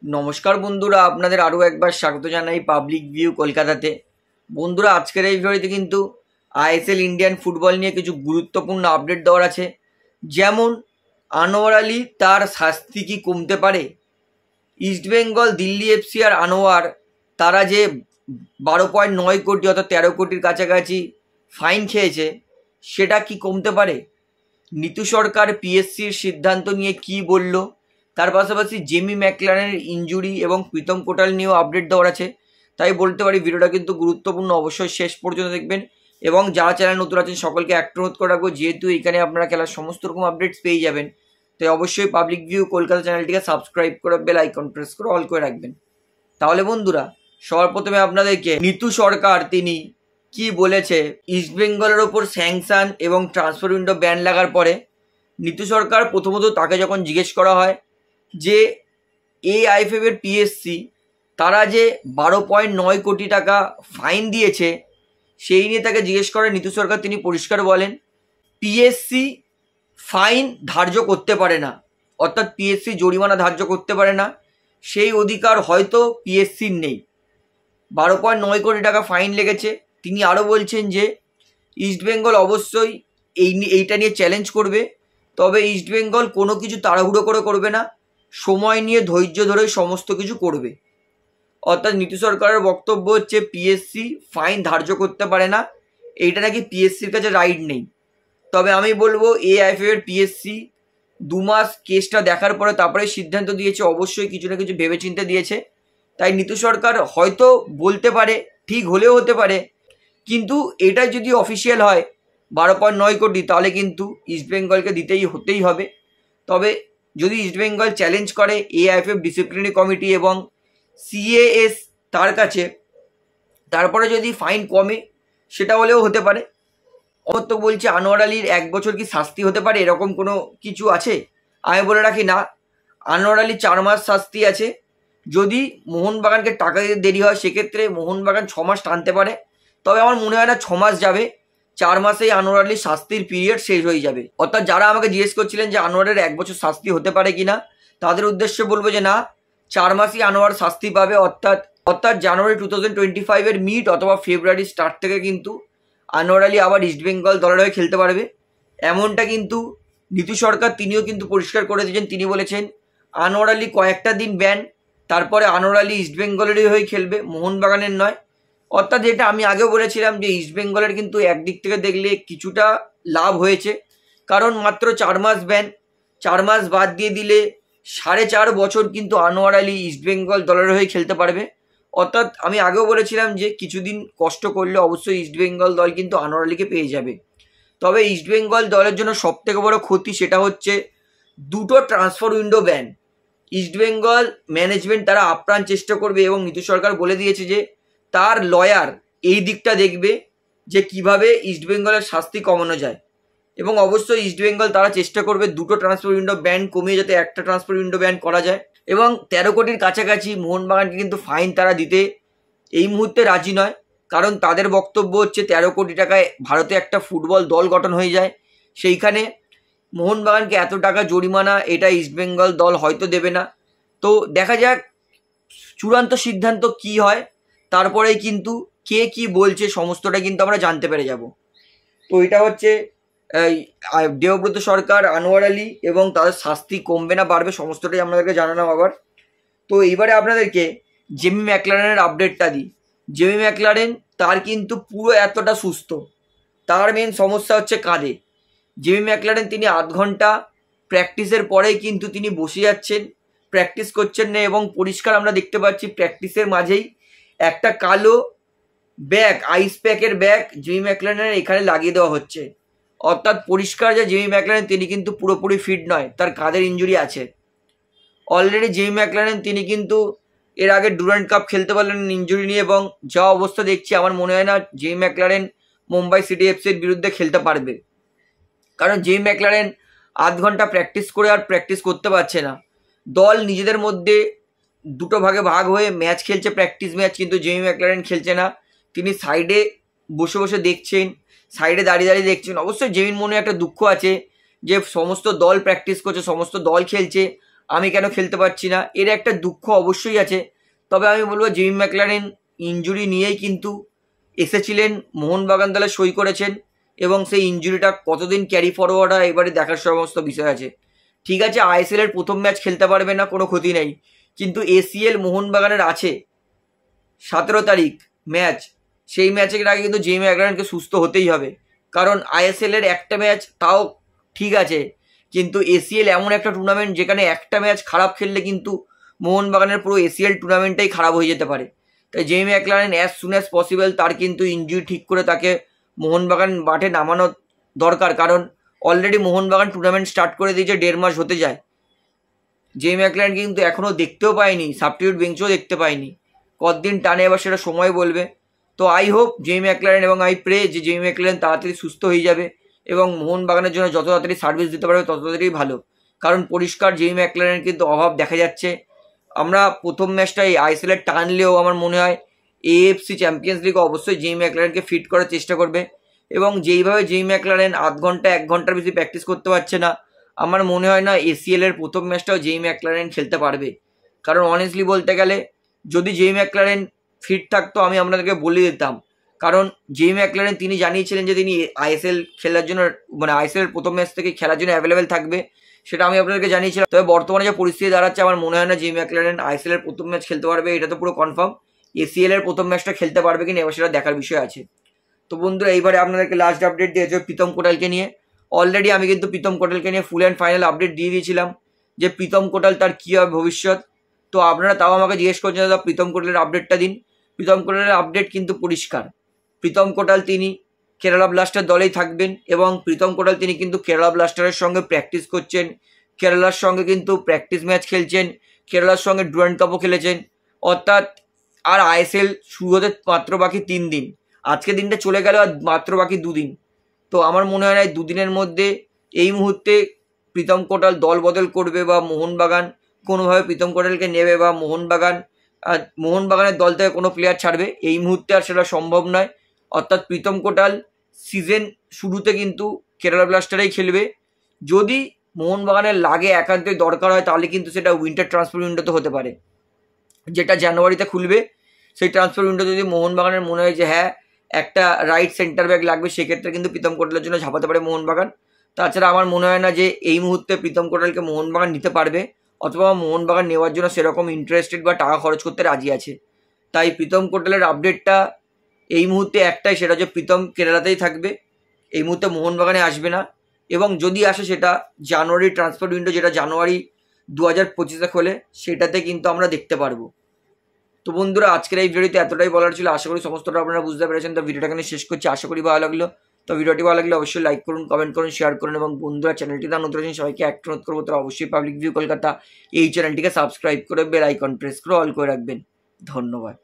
নমস্কার বন্ধুরা, আপনাদের আরও একবার স্বাগত জানাই পাবলিক ভিউ কলকাতাতে। বন্ধুরা, আজকের এই ভিডিওতে কিন্তু আইএসএল ইন্ডিয়ান ফুটবল নিয়ে কিছু গুরুত্বপূর্ণ আপডেট দেওয়ার আছে। যেমন আনোয়ার আলী তার শাস্তি কি কমতে পারে, ইস্টবেঙ্গল, দিল্লি এফসি আর আনোয়ার তারা যে 12.9 কোটি অর্থাৎ 13 কোটির কাছাকাছি ফাইন খেয়েছে সেটা কি কমতে পারে, নিতু সরকার পিএসসির সিদ্ধান্ত নিয়ে কি বলল, তার পাশাপাশি জেমি ম্যাকলারেনের ইনজুরি এবং প্রীতম কোটাল নিয়েও আপডেট দেওয়ার আছে। তাই বলতে পারি ভিডিওটা কিন্তু গুরুত্বপূর্ণ, অবশ্যই শেষ পর্যন্ত দেখবেন। এবং যারা চ্যানেল নতুন আছেন সকলকে একটা অনুরোধ করে রাখবো, যেহেতু এখানে আপনারা খেলার সমস্ত রকম আপডেটস পেয়ে যাবেন, তাই অবশ্যই পাবলিক ভিউ কলকাতা চ্যানেলটিকে সাবস্ক্রাইব করে বেল আইকন প্রেস করে অল করে রাখবেন। তাহলে বন্ধুরা, সবার প্রথমে আপনাদেরকে নিতু সরকার তিনি কি বলেছে ইস্টবেঙ্গলের ওপর স্যাংশন এবং ট্রান্সফার উইন্ডো ব্যান লাগার পরে। নিতু সরকার প্রথমত তাকে যখন জিজ্ঞেস করা হয় যে এআইএফএফ এর পিএসসি তারা যে 12.9 কোটি টাকা ফাইন দিয়েছে সেই নিয়ে তাকে জিজ্ঞেস করে, নিতু সরকার তিনি পরিষ্কার বলেন পিএসসি ফাইন ধার্য করতে পারে না, অর্থাৎ পিএসসি জরিমানা ধার্য করতে পারে না, সেই অধিকার হয়তো পিএসসির নেই। 12.9 কোটি টাকা ফাইন লেগেছে। তিনি আরও বলছেন যে ইস্টবেঙ্গল অবশ্যই এইটা নিয়ে চ্যালেঞ্জ করবে, তবে ইস্টবেঙ্গল কোনো কিছু তাড়াহুড়ো করে করবে না, সময় নিয়ে ধৈর্য ধরে সমস্ত কিছু করবে। অর্থাৎ নীতি সরকারের বক্তব্য হচ্ছে পিএসসি ফাইন ধার্য করতে পারে না, এইটা নাকি পিএসসির কাছে রাইট নেই। তবে আমি বলবো এআইএফএফ এর পিএসসি 2 মাস কেসটা দেখার পরে তারপরে সিদ্ধান্ত দিয়েছে, অবশ্যই কিছু না কিছু ভেবেচিন্তে দিয়েছে। তাই নীতি সরকার হয়তো বলতে পারে, ঠিক হলেও হতে পারে, কিন্তু এটা যদি অফিসিয়াল হয় 12.9 কোটি তাহলে কিন্তু ইস্টবেঙ্গলকে হতেই হবে। তবে যদি ইস্টবেঙ্গল চ্যালেঞ্জ করে এআইএফএফ ডিসিপ্লিনারি কমিটি এবং সিএএস তার কাছে, তারপরে যদি ফাইন কমে সেটা হলেও হতে পারে। অত বলছে আনোয়ার আলীর 1 বছর কি শাস্তি হতে পারে, এরকম কোনো কিছু আছে? আমি বলে রাখি না, আনোয়ার আলীর 4 মাস শাস্তি আছে। যদি মোহনবাগানকে টাকা দিতে দেরি হয় সেক্ষেত্রে মোহনবাগান 6 মাস টানতে পারে। তবে আমার মনে হয় না 6 মাস যাবে, 4 মাসেই আনোয়ার আলীর শাস্তির পিরিয়ড শেষ হয়ে যাবে। অর্থাৎ যারা আমাকে জিজ্ঞেস করছিলেন যে আনোয়ারের 1 বছর শাস্তি হতে পারে কিনা, তাদের উদ্দেশ্যে বলবো যে না, 4 মাসই আনোয়ার শাস্তি পাবে। অর্থাৎ জানুয়ারি 2025 এর মিড অথবা ফেব্রুয়ারি স্টার্ট থেকে কিন্তু আনোয়ার আলী আবার ইস্টবেঙ্গল দলের হয়ে খেলতে পারবে। এমনটা কিন্তু নীতু সরকার তিনিও কিন্তু পরিষ্কার করে দিয়েছেন। তিনি বলেছেন আনোয়ার আলী কয়েকটা দিন ব্যান, তারপরে আনোয়ার আলী ইস্টবেঙ্গলেরই হয়ে খেলবে, মোহনবাগানের নয়। অর্থাৎ যেটা আমি আগেও বলেছিলাম যে ইস্টবেঙ্গলের কিন্তু একদিক থেকে দেখলে কিছুটা লাভ হয়েছে, কারণ মাত্র 4 মাস ব্যান, 4 মাস বাদ দিয়ে দিলে 4.5 বছর কিন্তু আনোয়ার আলী ইস্টবেঙ্গল দলের হয়ে খেলতে পারবে। অর্থাৎ আমি আগেও বলেছিলাম যে কিছুদিন কষ্ট করলে অবশ্যই ইস্টবেঙ্গল দল কিন্তু আনোয়ার আলীকে পেয়ে যাবে। তবে ইস্টবেঙ্গল দলের জন্য সবথেকে বড় ক্ষতি সেটা হচ্ছে 2টো transfer window ban. East Bengal management তারা আপ্রাণ চেষ্টা করবে এবং নীতু সরকার বলে দিয়েছে যে তার লয়ার এই দিকটা দেখবে যে কিভাবে ইস্টবেঙ্গলের শাস্তি কমানো যায়। এবং অবশ্যই ইস্টবেঙ্গল তারা চেষ্টা করবে 2টো ট্রান্সফার উইন্ডো ব্যান কমিয়ে যাতে একটা ট্রান্সফার উইন্ডো ব্যান করা যায়। এবং 13 কোটির কাছাকাছি মোহনবাগানকে কিন্তু ফাইন তারা দিতে এই মুহূর্তে রাজি নয়, কারণ তাদের বক্তব্য হচ্ছে 13 কোটি টাকায় ভারতে একটা ফুটবল দল গঠন হয়ে যায়, সেইখানে মোহনবাগানকে এত টাকা জরিমানা এটা ইস্টবেঙ্গল দল হয়তো দেবে না। তো দেখা যাক চূড়ান্ত সিদ্ধান্ত কি হয়, তারপরেই কিন্তু কে কি বলছে সমস্তটা কিন্তু আমরা জানতে পেরে যাব। তো এটা হচ্ছে দেবব্রত সরকার, আনোয়ার আলী এবং তাদের শাস্তি কমবে না বাড়বে সমস্তটাই আপনাদেরকে জানালাম আবার। তো এইবারে আপনাদেরকে জেমি ম্যাকলারেনের আপডেটটা দিই। জেমি ম্যাকলারেন তার কিন্তু পুরো এতটা সুস্থ, তার মেন সমস্যা হচ্ছে কাঁধে। জেমি ম্যাকলারেন তিনি 8 ঘন্টা প্র্যাকটিসের পরেই কিন্তু তিনি বসে যাচ্ছেন, প্র্যাকটিস করছেন না, এবং পরিষ্কার আমরা দেখতে পাচ্ছি প্র্যাকটিসের মাঝেই একটা কালো ব্যাগ, আইস প্যাকের ব্যাগ জেমি ম্যাকলারেনের এখানে লাগিয়ে দেওয়া হচ্ছে। অর্থাৎ পরিষ্কার যে জেমি ম্যাকলারেন তিনি কিন্তু পুরোপুরি ফিট নয়, তার কাঁধের ইনজুরি আছে। অলরেডি জেমি ম্যাকলারেন তিনি কিন্তু এর আগে ডুরান্ড কাপ খেলতে পারলেন ইনজুরি নিয়ে, এবং যা অবস্থা দেখছি আমার মনে হয় না জেমি ম্যাকলারেন মুম্বাই সিটি এফসির বিরুদ্ধে খেলতে পারবে, কারণ জেমি ম্যাকলারেন 8 ঘন্টা প্র্যাকটিস করে আর প্র্যাকটিস করতে পারছে না। দল নিজেদের মধ্যে 2টো ভাগে ভাগ হয়ে ম্যাচ খেলছে, প্র্যাকটিস ম্যাচ, কিন্তু জেমি ম্যাকলারেন খেলছে না। তিনি সাইডে বসে বসে দেখছেন, সাইডে দাঁড়িয়ে দাঁড়িয়ে দেখছেন। অবশ্যই জেমির মনে একটা দুঃখ আছে যে সমস্ত দল প্র্যাকটিস করছে, সমস্ত দল খেলছে, আমি কেন খেলতে পারছি না, এর একটা দুঃখ অবশ্যই আছে। তবে আমি বলবো জেমি ম্যাকলারেন ইনজুরি নিয়েই কিন্তু এসেছিলেন, মোহনবাগান দলে সই করেছেন, এবং সেই ইনজুরিটা কতদিন ক্যারি ফরওয়ার্ড হয় এবারে দেখার সমস্ত বিষয় আছে। ঠিক আছে, আইএসএল এর প্রথম ম্যাচ খেলতে পারবে না, কোনো ক্ষতি নেই, কিন্তু এসিএল মোহনবাগানের আছে 17 তারিখ ম্যাচ। সেই ম্যাচের আগে কিন্তু জেমি ম্যাকলারেনকে সুস্থ হতেই হবে, কারণ আইএসএল এর একটা ম্যাচ তাও ঠিক আছে, কিন্তু এসিএল এমন একটা টুর্নামেন্ট যেখানে একটা ম্যাচ খারাপ খেললে কিন্তু মোহনবাগানের পুরো এসিএল টুর্নামেন্টটাই খারাপ হয়ে যেতে পারে। তাই Jamie McLaren as soon as possible তার কিন্তু ইনজুরি ঠিক করে তাকে মোহনবাগান মাঠে নামানো দরকার, কারণ অলরেডি মোহনবাগান টুর্নামেন্ট স্টার্ট করে দিয়েছে, 1.5 মাস হতে যায়। জেমি ম্যাকলারেন কিন্তু এখনও দেখতেও পায়নি, সাবস্টিটিউট বেঞ্চও দেখতে পায়নি, কতদিন টানে এবার সেটা সময় বলবে। তো আই হোপ জেমি ম্যাকলারেন, এবং আই প্রে যে জেমি ম্যাকলারেন তাড়াতাড়ি সুস্থ হয়ে যাবে এবং মোহনবাগানের জন্য যত তাড়াতাড়ি সার্ভিস দিতে পারবে তত তাড়াতাড়ি ভালো, কারণ পরিষ্কার জেমি ম্যাকলারেনের কিন্তু অভাব দেখা যাচ্ছে। আমরা প্রথম ম্যাচটাই আইএসএল টানলেও আমার মনে হয় এএফসি চ্যাম্পিয়ন্স লিগে অবশ্যই জেমি ম্যাকলারেনকে ফিট করার চেষ্টা করবে, এবং যেইভাবে জেমি ম্যাকলারেন আধ ঘন্টা 1 ঘন্টার বেশি প্র্যাকটিস করতে পারছে না, আমার মনে হয় না এসিএল এর প্রথম ম্যাচটাও জেমি ম্যাকলারেন খেলতে পারবে। কারণ অনেস্টলি বলতে গেলে যদি জেমি ম্যাকলারেন ফিট থাকতো আমি আপনাদেরকে বলে দিতাম, কারণ জেমি ম্যাকলারেন তিনি জানিয়েছিলেন যে তিনি আইএসএল খেলার জন্য, মানে আইএসএল এর প্রথম ম্যাচ থেকে খেলার জন্য অ্যাভেলেবেল থাকবে, সেটা আমি আপনাদেরকে জানিয়েছিলাম। তবে বর্তমানে যে পরিস্থিতি দাঁড়াচ্ছে আমার মনে হয় না জেমি ম্যাকলারেন আইএসএল এর প্রথম ম্যাচ খেলতে পারবে, এটা তো পুরো কনফার্ম। এসিএল এর প্রথম ম্যাচটা খেলতে পারবে কিনা এবার সেটা দেখার বিষয় আছে। তো বন্ধুরা এইবারে আপনাদেরকে লাস্ট আপডেট দিয়েছে প্রীতম কোটালকে নিয়ে। অলরেডি আমি কিন্তু প্রীতম কোটালকে নিয়ে ফুল অ্যান্ড ফাইনাল আপডেট দিয়ে দিয়েছিলাম যে প্রীতম কোটাল তার কী হবে ভবিষ্যৎ। তো আপনারা তাও আমাকে জিজ্ঞেস করছেন দাদা প্রীতম কোটালের আপডেটটা দিন। প্রীতম কোটালের আপডেট কিন্তু পরিষ্কার, প্রীতম কোটাল তিনি কেরালা ব্লাস্টার দলেই থাকবেন, এবং প্রীতম কোটাল তিনি কিন্তু কেরালা ব্লাস্টারের সঙ্গে প্র্যাকটিস করছেন, কেরালার সঙ্গে কিন্তু প্র্যাকটিস ম্যাচ খেলছেন, কেরালার সঙ্গে ডুরান্ড কাপও খেলেছেন। অর্থাৎ আর আইএসএল শুরু হতে মাত্র বাকি 3 দিন, আজকে দিনটা চলে গেল আর মাত্র বাকি 2 দিন। তো আমার মনে হয় না এই 2 দিনের মধ্যে এই মুহূর্তে প্রীতম কোটাল দল বদল করবে বা মোহনবাগান কোনোভাবে প্রীতম কোটালকে নেবে, বা মোহনবাগানের দল থেকে কোনো প্লেয়ার ছাড়বে, এই মুহূর্তে আর সেটা সম্ভব নয়। অর্থাৎ প্রীতম কোটাল সিজন শুরুতে কিন্তু কেরালা ব্লাস্টারেই খেলবে, যদি মোহনবাগানের লাগে একান্তই দরকার হয় তাহলে কিন্তু সেটা উইন্টার ট্রান্সফার উইন্ডোতে হতে পারে, যেটা জানুয়ারিতে খুলবে। সেই ট্রান্সফার উইন্ডো যদি মোহনবাগানের মনে হয় যে হ্যাঁ একটা রাইট সেন্টার ব্যাক লাগবে, সেক্ষেত্রে কিন্তু প্রীতম কোটালের জন্য ঝাঁপাতে পারে মোহনবাগান। তাছাড়া আমার মনে হয় না যে এই মুহূর্তে প্রীতম কোটালকে মোহনবাগান নিতে পারবে, অথবা মোহনবাগান নেওয়ার জন্য সেরকম ইন্টারেস্টেড বা টাকা খরচ করতে রাজি আছে। তাই প্রীতম কোটালের আপডেটটা এই মুহূর্তে একটাই, সেটা হচ্ছে প্রীতম কেরালাতেই থাকবে, এই মুহূর্তে মোহনবাগানে আসবে না, এবং যদি আসে সেটা জানুয়ারি ট্রান্সফার উইন্ডো, যেটা জানুয়ারি 2025-এ খোলে, সেটাতে কিন্তু আমরা দেখতে পারবো। তো বন্ধুরা আজকের এই ভিডিওতে এতটাই বলার ছিল, আশা করি সমস্তটা আপনারা বুঝতে পেরেছেন। তো ভিডিওটা এখানে শেষ করছি, আশা করি ভালো লাগলো। তো ভিডিওটি ভালো লাগলে অবশ্যই লাইক করুন, কমেন্ট করুন, শেয়ার করুন, এবং বন্ধুরা চ্যানেলটি তার নতুন সবাইকে অনুরোধ করবো তারা অবশ্যই পাবলিক ভিউ কলকাতা এই চ্যানেলটিকে সাবস্ক্রাইব করে বেল আইকন প্রেস করে অল করে রাখবেন। ধন্যবাদ।